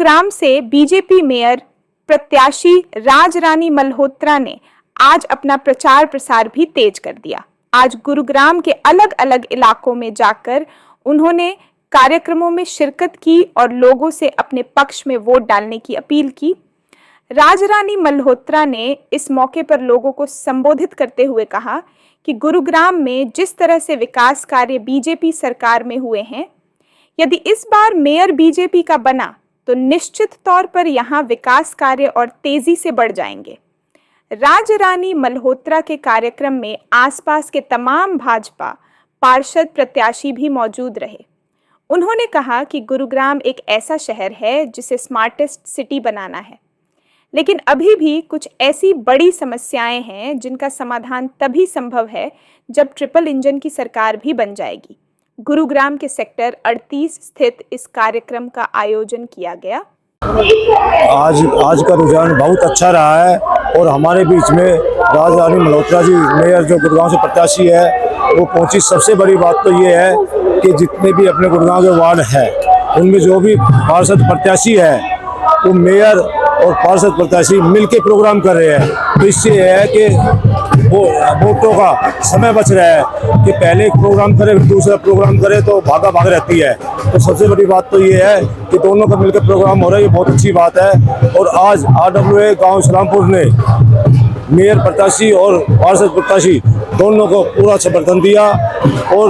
गुरुग्राम से BJP mayor प्रत्याशी राजरानी मल्होत्रा ने आज अपना प्रचार प्रसार भी तेज कर दिया। आज गुरुग्राम के अलग अलग इलाकों में जाकर उन्होंने कार्यक्रमों में शिरकत की और लोगों से अपने पक्ष में वोट डालने की अपील की। राजरानी मल्होत्रा ने इस मौके पर लोगों को संबोधित करते हुए कहा कि गुरुग्राम में जिस तरह से विकास कार्य बीजेपी सरकार में हुए हैं, यदि इस बार मेयर बीजेपी का बना तो निश्चित तौर पर यहाँ विकास कार्य और तेजी से बढ़ जाएंगे। राजरानी मल्होत्रा के कार्यक्रम में आसपास के तमाम भाजपा पार्षद प्रत्याशी भी मौजूद रहे। उन्होंने कहा कि गुरुग्राम एक ऐसा शहर है जिसे स्मार्टेस्ट सिटी बनाना है, लेकिन अभी भी कुछ ऐसी बड़ी समस्याएं हैं जिनका समाधान तभी संभव है जब ट्रिपल इंजन की सरकार भी बन जाएगी। गुरुग्राम के सेक्टर 38 स्थित इस कार्यक्रम का आयोजन किया गया। आज का रुझान बहुत अच्छा रहा है और हमारे बीच में राजरानी मल्होत्रा जी मेयर जो गुरुग्राम से प्रत्याशी है वो पहुंची। सबसे बड़ी बात तो ये है कि जितने भी अपने गुरुग्राम के वार्ड हैं उनमें जो भी पार्षद प्रत्याशी है वो मेयर और पार्षद प्रत्याशी मिलके प्रोग्राम कर रहे हैं। तो इससे है कि वो वोटों का समय बच रहा है कि पहले एक प्रोग्राम करे दूसरा प्रोग्राम करे तो भागा भाग रहती है। तो सबसे बड़ी बात तो ये है कि दोनों का मिलकर प्रोग्राम हो रहा है, ये बहुत अच्छी बात है। और आज RWA गांव इस्लामपुर ने मेयर प्रत्याशी और पार्षद प्रत्याशी दोनों को पूरा समर्थन दिया और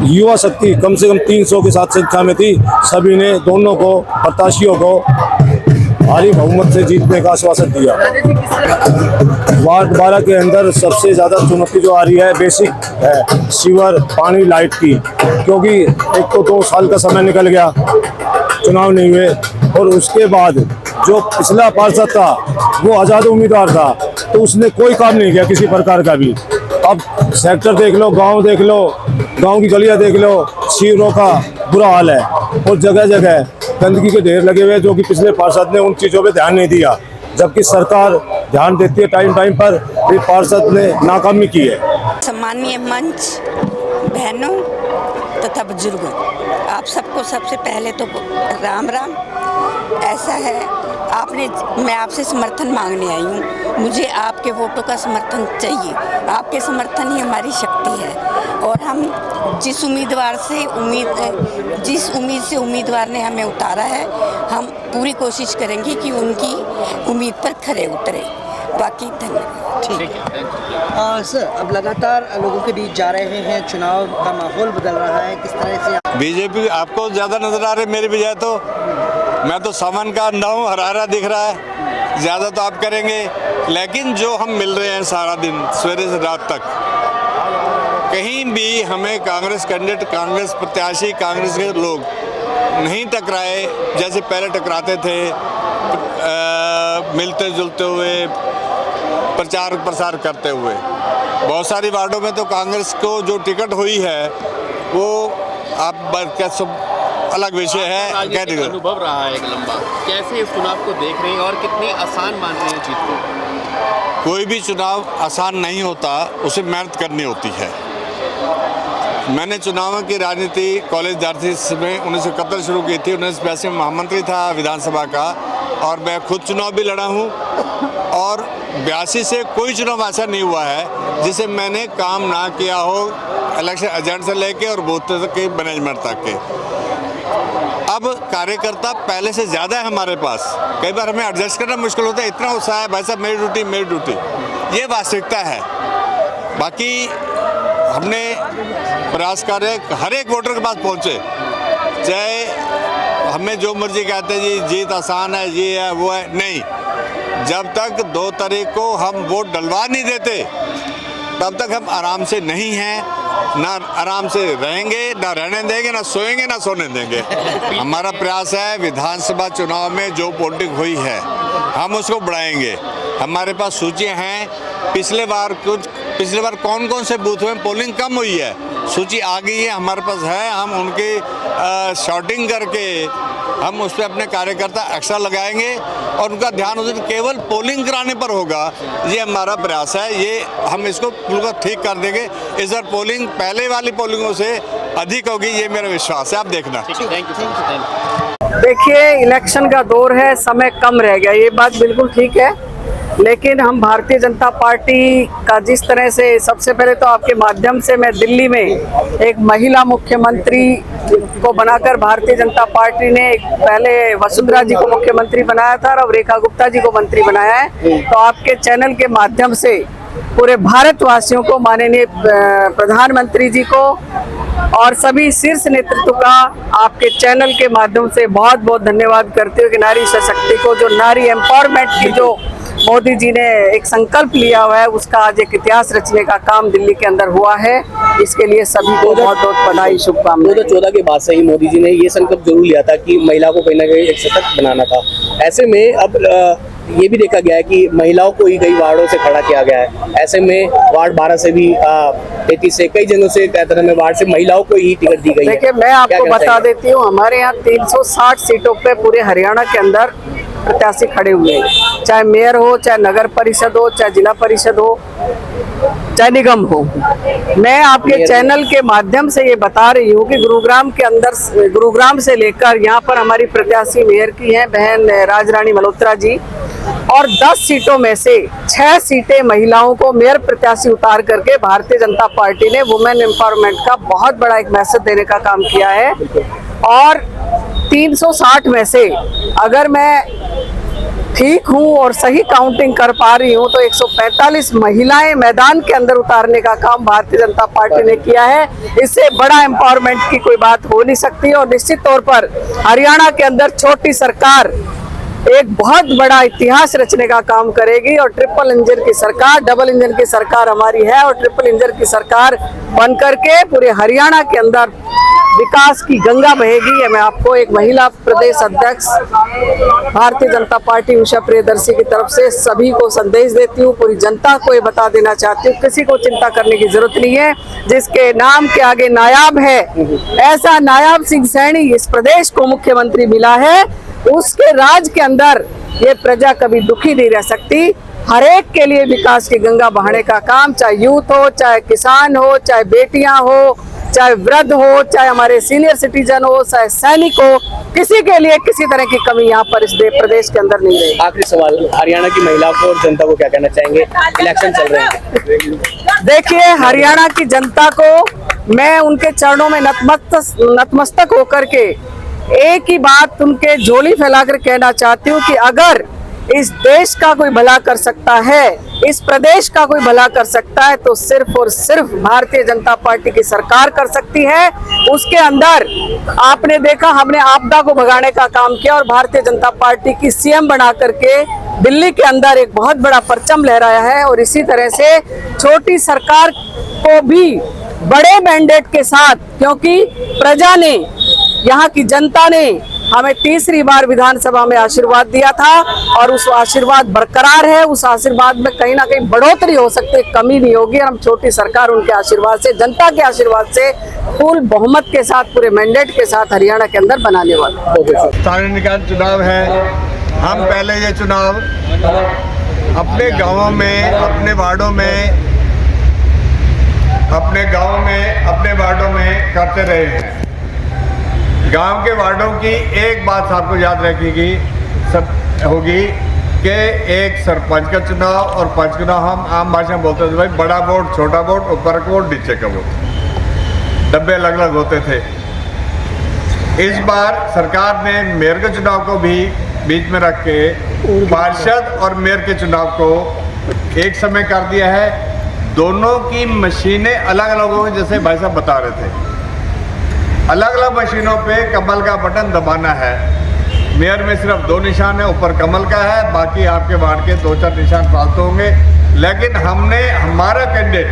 युवा शक्ति कम से कम 300 के साथ संख्या में थी। सभी ने दोनों को प्रत्याशियों को भारी बहुमत से जीतने का आश्वासन दिया। वार्ड 12 के अंदर सबसे ज़्यादा चुनौती जो आ रही है बेसिक है, सीवर पानी लाइट की, क्योंकि एक तो 2 साल का समय निकल गया, चुनाव नहीं हुए, और उसके बाद जो पिछला पार्षद था वो आज़ाद उम्मीदवार था तो उसने कोई काम नहीं किया किसी प्रकार का भी। अब सेक्टर देख लो, गांव देख लो, गांव की गलियां देख लो, सीवरों का बुरा हाल है और जगह जगह गंदगी के ढेर लगे हुए, जो कि पिछले पार्षद ने उन चीज़ों पे ध्यान नहीं दिया, जबकि सरकार ध्यान देती है टाइम पर। ये पार्षद ने नाकामी की है। सम्मानीय मंच, बहनों तथा बुजुर्गों, आप सबको सबसे पहले तो राम राम। ऐसा है, मैं आपसे समर्थन मांगने आई हूँ। मुझे आपके वोटों का समर्थन चाहिए। आपके समर्थन ही हमारी शक्ति है और हम जिस उम्मीद से उम्मीदवार ने हमें उतारा है, हम पूरी कोशिश करेंगे कि उनकी उम्मीद पर खरे उतरे। बाकी धन्यवाद। ठीक है सर, अब लगातार लोगों के बीच जा रहे हैं, चुनाव का माहौल बदल रहा है, किस तरह से बीजेपी आपको ज़्यादा नज़र आ रही है मेरी बजाय? तो मैं तो सामान का अंडा हूँ, हरा दिख रहा है, ज़्यादा तो आप करेंगे। लेकिन जो हम मिल रहे हैं सारा दिन सवेरे से रात तक, कहीं भी हमें कांग्रेस कैंडिडेट, कांग्रेस प्रत्याशी, कांग्रेस के लोग नहीं टकराए जैसे पहले टकराते थे, मिलते जुलते हुए, प्रचार प्रसार करते हुए। बहुत सारी वार्डों में तो कांग्रेस को जो टिकट हुई है वो आप क्या सब अलग विषय है। क्या अनुभव रहा है एक लंबा, कैसे इस चुनाव को देख रहे हैं और कितनी आसान मान रहे हैं जीत को? कोई भी चुनाव आसान नहीं होता, उसे मेहनत करनी होती है। मैंने चुनाव की राजनीति कॉलेज विद्यार्थी में 1971 शुरू की थी। 1982 में महामंत्री था विधानसभा का और मैं खुद चुनाव भी लड़ा हूँ और 82 से कोई चुनाव ऐसा नहीं हुआ है जिसे मैंने काम ना किया हो, इलेक्शन एजेंट से लेके और बूथ तक के मैनेजमेंट तक के। अब कार्यकर्ता पहले से ज़्यादा है हमारे पास, कई बार हमें एडजस्ट करना मुश्किल होता है, इतना उत्साह है भाई साहब मेरी ड्यूटी, ये वास्तविकता है। बाकी हमने प्रयास कर रहे हर एक वोटर के पास पहुँचे, चाहे हमें जो मर्जी कहते हैं जी जीत आसान है, ये है वो है, नहीं। जब तक 2 तारीख को हम वोट डलवा नहीं देते तब तक हम आराम से नहीं हैं, ना आराम से रहेंगे, ना रहने देंगे, ना सोएंगे, ना सोने देंगे। हमारा प्रयास है विधानसभा चुनाव में जो पोलिंग हुई है हम उसको बढ़ाएंगे। हमारे पास सूचियाँ हैं, पिछले बार कौन कौन से बूथ में पोलिंग कम हुई है, सूची आ गई है, हमारे पास है। हम उनकी शॉर्टिंग करके हम उस पर अपने कार्यकर्ता एक्स्ट्रा लगाएंगे और उनका ध्यान उस दिन केवल पोलिंग कराने पर होगा। ये हमारा प्रयास है, ये हम इसको बिल्कुल ठीक कर देंगे। इस बार पोलिंग पहले वाली पोलिंगों से अधिक होगी, ये मेरा विश्वास है। आप देखना। Thank you. देखिए, इलेक्शन का दौर है, समय कम रह गया, ये बात बिल्कुल ठीक है। लेकिन हम भारतीय जनता पार्टी का जिस तरह से, सबसे पहले तो आपके माध्यम से मैं दिल्ली में एक महिला मुख्यमंत्री को बनाकर भारतीय जनता पार्टी ने पहले वसुंधरा जी को मुख्यमंत्री बनाया था और अब रेखा गुप्ता जी को मंत्री बनाया है। तो आपके चैनल के माध्यम से पूरे भारतवासियों को, माननीय प्रधानमंत्री जी को और सभी शीर्ष नेतृत्व का आपके चैनल के माध्यम से बहुत बहुत धन्यवाद करते हुए कि नारी सशक्ति को, जो नारी एम्पावरमेंट की जो मोदी जी ने एक संकल्प लिया हुआ है, उसका आज एक इतिहास रचने का काम दिल्ली के अंदर हुआ है। इसके लिए सभी को बहुत बहुत बधाई, शुभकामनाएं। 2014 के बाद से ही मोदी जी ने ये संकल्प जरूर लिया था कि महिला को कहीं ना कहीं एक सशक्त बनाना था। ऐसे में अब ये भी देखा गया है कि महिलाओं को ही कई वार्डों से खड़ा किया गया है। ऐसे में वार्ड 12 से भी 33 से कई जगहों से कहते हैं वार्ड से महिलाओं को ही टिकट दी गई है। देखिए, मैं आपको बता देती हूँ, हमारे यहाँ 360 सीटों पे पूरे हरियाणा के अंदर प्रत्याशी खड़े हुए हैं, चाहे मेयर हो, चाहे नगर परिषद हो, चाहे जिला परिषद हो, चाहे निगम हो। मैं आपके चैनल के माध्यम से ये बता रही हूँ कि गुरुग्राम के अंदर, गुरुग्राम से लेकर यहाँ पर हमारी प्रत्याशी मेयर की हैं बहन राजरानी मल्होत्रा जी, और 10 सीटों में से 6 सीटें महिलाओं को मेयर प्रत्याशी उतार करके भारतीय जनता पार्टी ने वुमेन एम्पावरमेंट का बहुत बड़ा एक मैसेज देने का काम किया है। और 360 में से अगर मैं ठीक हूँ और सही काउंटिंग कर पा रही हूँ तो 145 महिलाएं मैदान के अंदर उतारने का काम भारतीय जनता पार्टी ने किया है। इससे बड़ा एम्पावरमेंट की कोई बात हो नहीं सकती। और निश्चित तौर पर हरियाणा के अंदर छोटी सरकार एक बहुत बड़ा इतिहास रचने का काम करेगी और ट्रिपल इंजन की सरकार, डबल इंजन की सरकार हमारी है और ट्रिपल इंजन की सरकार बन करके पूरे हरियाणा के अंदर विकास की गंगा बहेगी। मैं आपको एक महिला प्रदेश अध्यक्ष भारतीय जनता पार्टी उषा प्रियदर्शी की तरफ से सभी को संदेश देती हूँ, पूरी जनता को ये बता देना चाहती हूँ, किसी को चिंता करने की जरूरत नहीं है। जिसके नाम के आगे नायाब है, ऐसा नायाब सिंह सैनी इस प्रदेश को मुख्यमंत्री मिला है, उसके राज के अंदर ये प्रजा कभी दुखी नहीं रह सकती। हर एक के लिए विकास की गंगा बहाने का काम, चाहे यूथ हो, चाहे किसान हो, चाहे बेटियां हो, चाहे वृद्ध हो, चाहे हमारे सीनियर सिटीजन हो, चाहे सैनिक हो, किसी के लिए किसी तरह की कमी यहाँ पर इस प्रदेश के अंदर नहीं रही। आखिरी सवाल, हरियाणा की महिलाओं को और जनता को क्या कहना चाहेंगे? इलेक्शन चल रहे हैं। देखिए, हरियाणा की जनता को मैं उनके चरणों में नतमस्तक होकर के एक ही बात उनके झोली फैलाकर कहना चाहती हूँ कि अगर इस देश का कोई भला कर सकता है, इस प्रदेश का कोई भला कर सकता है, तो सिर्फ और सिर्फ भारतीय जनता पार्टी की सरकार कर सकती है। उसके अंदर आपने देखा, हमने आपदा को भगाने का काम किया और भारतीय जनता पार्टी की सीएम बना करके दिल्ली के अंदर एक बहुत बड़ा परचम लहराया है। और इसी तरह से छोटी सरकार को भी बड़े मैंडेट के साथ, क्योंकि प्रजा ने, यहाँ की जनता ने हमें तीसरी बार विधानसभा में आशीर्वाद दिया था और उस आशीर्वाद बरकरार है। उस आशीर्वाद में कहीं ना कहीं बढ़ोतरी हो सकती है, कमी नहीं होगी। और हम छोटी सरकार उनके आशीर्वाद से, जनता के आशीर्वाद से फुल बहुमत के साथ, पूरे मैंडेट के साथ हरियाणा के अंदर बनाने वाले। स्थानीय निकाय चुनाव है। हम पहले ये चुनाव अपने गाँवों में, अपने वार्डों में, अपने गाँव में, अपने वार्डों में करते रहे हैं। गांव के वार्डों की एक बात आपको याद रखेगी सब होगी कि एक सरपंच का चुनाव और पंच का चुनाव, हम आम भाषा में बोलते थे भाई, बड़ा वोट, छोटा वोट, ऊपर का वोट, नीचे का वोट, डब्बे अलग अलग होते थे। इस बार सरकार ने मेयर के चुनाव को भी बीच में रख के पार्षद और मेयर के चुनाव को एक समय कर दिया है। दोनों की मशीनें अलग अलग होंगी, जैसे भाई साहब बता रहे थे। अलग अलग मशीनों पे कमल का बटन दबाना है। मेयर में सिर्फ 2 निशान है, ऊपर कमल का है, बाकी आपके वार्ड के 2-4 निशान फालतू होंगे। लेकिन हमने हमारा कैंडिडेट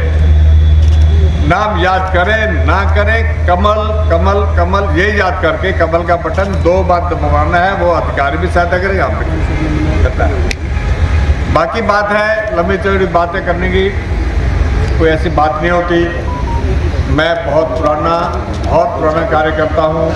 नाम याद करें ना करें, कमल कमल कमल ये याद करके कमल का बटन 2 बार दबाना है। वो अधिकारी भी सहायता करेंगे, आप भी करता है। बाकी बात है लंबी चौड़ी बातें करने की, कोई ऐसी बात नहीं होती। मैं बहुत पुराना कार्यकर्ता हूँ,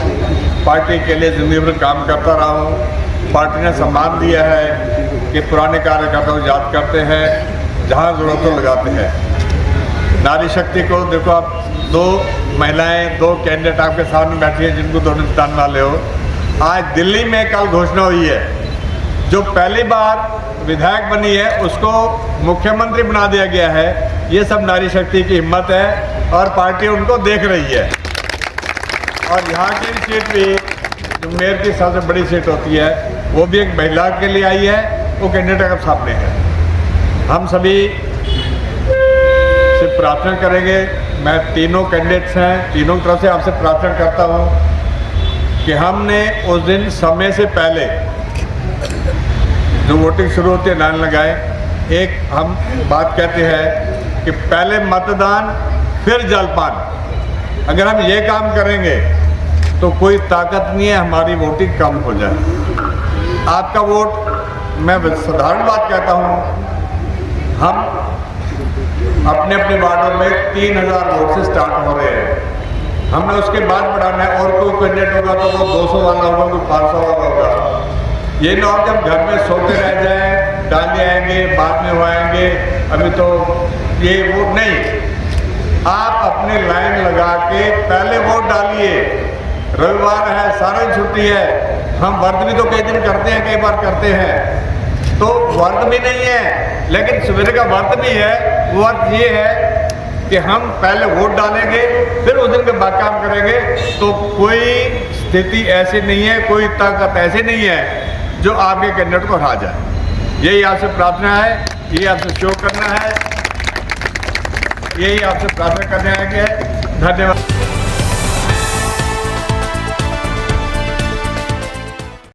पार्टी के लिए ज़िंदगी भर काम करता रहा हूँ। पार्टी ने सम्मान दिया है कि पुराने कार्यकर्ताओं को याद करते हैं, जहाँ ज़रूरत हो लगाते हैं। नारी शक्ति को देखो, आप 2 महिलाएं, 2 कैंडिडेट आपके सामने बैठी हैं जिनको दोनों जिताने वाले हो। आज दिल्ली में कल घोषणा हुई है, जो पहली बार विधायक बनी है उसको मुख्यमंत्री बना दिया गया है। ये सब नारी शक्ति की हिम्मत है और पार्टी उनको देख रही है। और यहाँ की सीट भी जो मेयर की सबसे बड़ी सीट होती है वो भी एक महिला के लिए आई है, वो कैंडिडेट के सामने है। हम सभी से प्रार्थना करेंगे, मैं तीनों कैंडिडेट्स हैं, तीनों की तरफ से आपसे प्रार्थना करता हूँ कि हमने उस दिन समय से पहले जो वोटिंग शुरू होती है लाइन लगाए। एक हम बात कहते हैं कि पहले मतदान फिर जलपान। अगर हम ये काम करेंगे तो कोई ताकत नहीं है हमारी वोटिंग कम हो जाए। आपका वोट, मैं साधारण बात कहता हूँ, हम अपने अपने वार्डों में 3000 वोट से स्टार्ट हो रहे हैं। हमने उसके बाद बढ़ाना है, और कोई कैंडिडेट होगा तो वो 200 वाला होगा, कोई 500 वाला होगा। ये ना हो कि हम घर में सोते रह जाएं, डाले आएंगे बाद में हो आएंगे, अभी तो ये वोट नहीं। आप अपने लाइन लगा के पहले वोट डालिए। रविवार है, सारे छुट्टी है, हम व्रत भी तो कई दिन करते हैं, कई बार करते हैं, तो व्रत भी नहीं है लेकिन सवेरे का व्रत भी है। व्रत ये है कि हम पहले वोट डालेंगे फिर उस दिन के बाद काम करेंगे। तो कोई स्थिति ऐसी नहीं है, कोई ताकत ऐसी नहीं है जो आपके कैंडिडेट को हरा जाए। यही आपसे प्रार्थना है, यही आपसे शो करना है, यही आपसे प्रार्थना करने आएंगे। धन्यवाद।